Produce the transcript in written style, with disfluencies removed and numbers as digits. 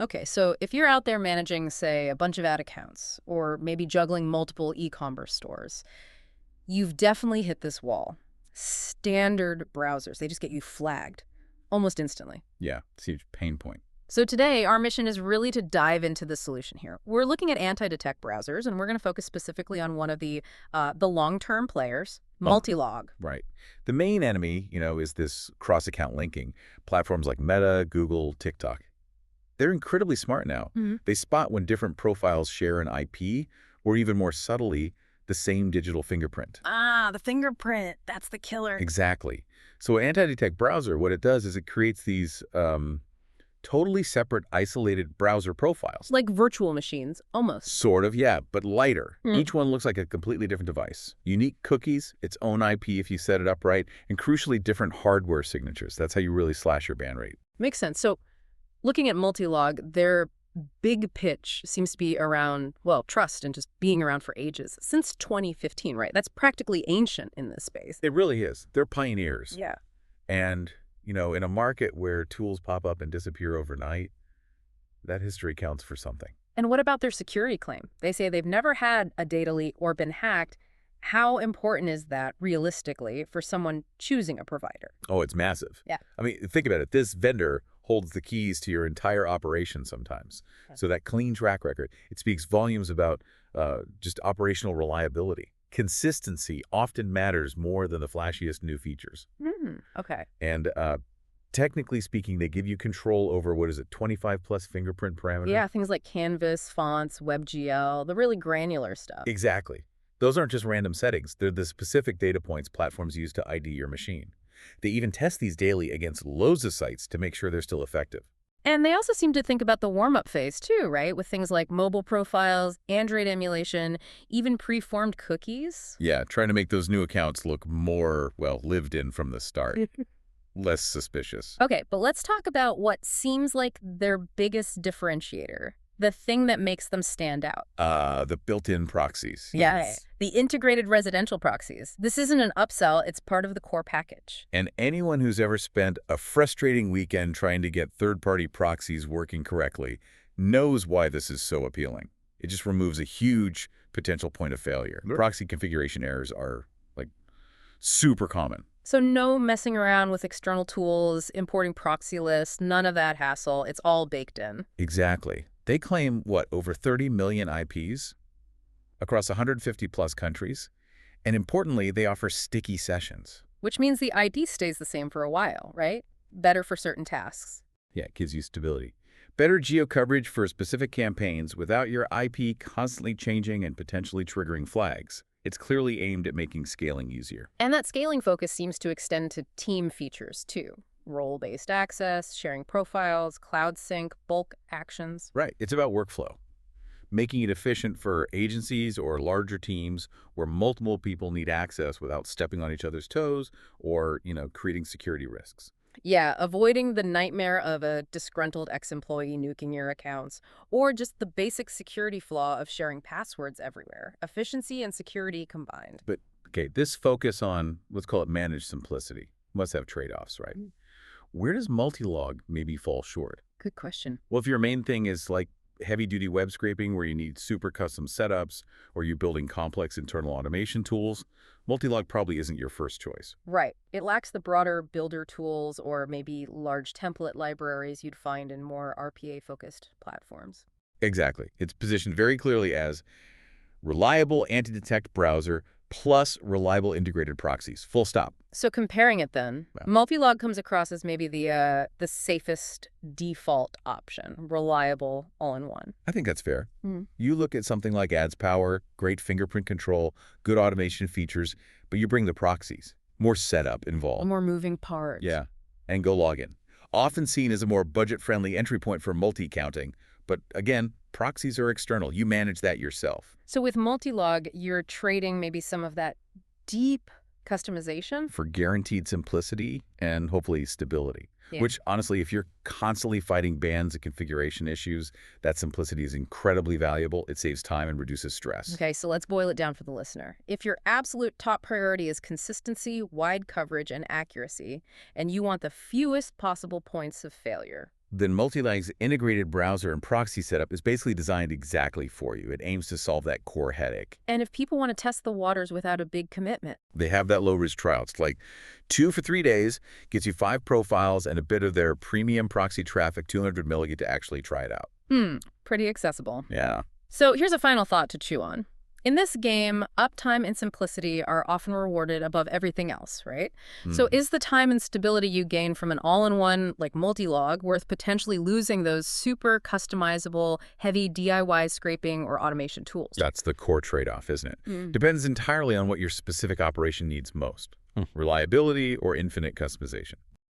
Okay, so if you're out there managing, say, a bunch of ad accounts, or maybe juggling multiple e-commerce stores, you've definitely hit this wall. Standard browsers, they just get you flagged almost instantly. Yeah, it's a huge pain point. So today, our mission is really to dive into the solution here. We're looking at anti-detect browsers, and we're going to focus specifically on one of the long-term players, Oh, Multilog. right. The main enemy, is this cross-account linking. Platforms like Meta, Google, TikTok. They're incredibly smart now. Mhm. They spot when different profiles share an IP, or even more subtly, the same digital fingerprint. Ah, the fingerprint. That's the killer. Exactly. So an anti-detect browser, what it does is it creates these totally separate, isolated browser profiles. Like virtual machines, almost. Sort of, yeah, but lighter. Mm. Each one looks like a completely different device. Unique cookies, its own IP if you set it up right, and crucially different hardware signatures. That's how you really slash your ban rate. Makes sense. So looking at Multilog, their big pitch seems to be around, well, trust and just being around for ages. Since 2015, right? That's practically ancient in this space. It really is. They're pioneers. Yeah. And, in a market where tools pop up and disappear overnight, that history counts for something. And what about their security claim? They say they've never had a data leak or been hacked. How important is that realistically for someone choosing a provider? Oh, it's massive. Yeah. I mean, think about it. This vendor holds the keys to your entire operation sometimes. Okay. So that clean track record, it speaks volumes about just operational reliability. Consistency often matters more than the flashiest new features. Okay. And technically speaking, they give you control over, 25 plus fingerprint parameters? Yeah, things like Canvas, fonts, WebGL, the really granular stuff. Exactly. Those aren't just random settings. They're the specific data points platforms use to ID your machine. They even test these daily against loads of sites to make sure they're still effective. And they also seem to think about the warm-up phase too, right? With things like mobile profiles, Android emulation, even preformed cookies. Yeah, trying to make those new accounts look more, lived in from the start. Less suspicious. Okay, but let's talk about what seems like their biggest differentiator, the thing that makes them stand out. The built-in proxies. Yeah, the integrated residential proxies. This isn't an upsell, it's part of the core package. And anyone who's ever spent a frustrating weekend trying to get third-party proxies working correctly knows why this is so appealing. It just removes a huge potential point of failure. Proxy configuration errors are, super common. So no messing around with external tools, importing proxy lists, none of that hassle. It's all baked in. Exactly. They claim, over 30 million IPs across 150 plus countries. And importantly, they offer sticky sessions. Which means the ID stays the same for a while, right? Better for certain tasks. Yeah, it gives you stability. Better geo-coverage for specific campaigns without your IP constantly changing and potentially triggering flags. It's clearly aimed at making scaling easier. And that scaling focus seems to extend to team features, too. Role-based access, sharing profiles, cloud sync, bulk actions. Right. It's about workflow, making it efficient for agencies or larger teams where multiple people need access without stepping on each other's toes or, creating security risks. Yeah, avoiding the nightmare of a disgruntled ex-employee nuking your accounts, or just the basic security flaw of sharing passwords everywhere. Efficiency and security combined. But, okay, this focus on, let's call it managed simplicity, must have trade-offs, right? Where does Multilog maybe fall short? Good question. Well, if your main thing is like heavy-duty web scraping where you need super custom setups or you're building complex internal automation tools, Multilog probably isn't your first choice. Right. It lacks the broader builder tools or maybe large template libraries you'd find in more RPA-focused platforms. Exactly. It's positioned very clearly as reliable anti-detect browser plus reliable integrated proxies. Full stop. So comparing it then, Wow. Multilog comes across as maybe the safest default option, reliable all-in-one. I think that's fair. Mhm. You look at something like ads power, great fingerprint control, good automation features, but you bring the proxies. More setup involved. More moving parts. Yeah, and go log in. Often seen as a more budget-friendly entry point for multi-counting, but again, proxies are external. You manage that yourself. So with Multilog, you're trading maybe some of that deep customization. For guaranteed simplicity and hopefully stability. Yeah. Which, honestly, if you're constantly fighting bans and configuration issues, that simplicity is incredibly valuable. It saves time and reduces stress. Okay, so let's boil it down for the listener. If your absolute top priority is consistency, wide coverage, and accuracy, and you want the fewest possible points of failure, Then Multilig's integrated browser and proxy setup is basically designed exactly for you. It aims to solve that core headache. And if people want to test the waters without a big commitment? They have that low-risk trial. It's like 2 for 3 days, gets you 5 profiles and a bit of their premium proxy traffic, 200 milligit to actually try it out. Pretty accessible. Yeah. So here's a final thought to chew on. In this game, uptime and simplicity are often rewarded above everything else, right? So is the time and stability you gain from an all-in-one, like multi-log, worth potentially losing those super customizable, heavy DIY scraping or automation tools? That's the core trade-off, isn't it? Depends entirely on what your specific operation needs most. Reliability or infinite customization.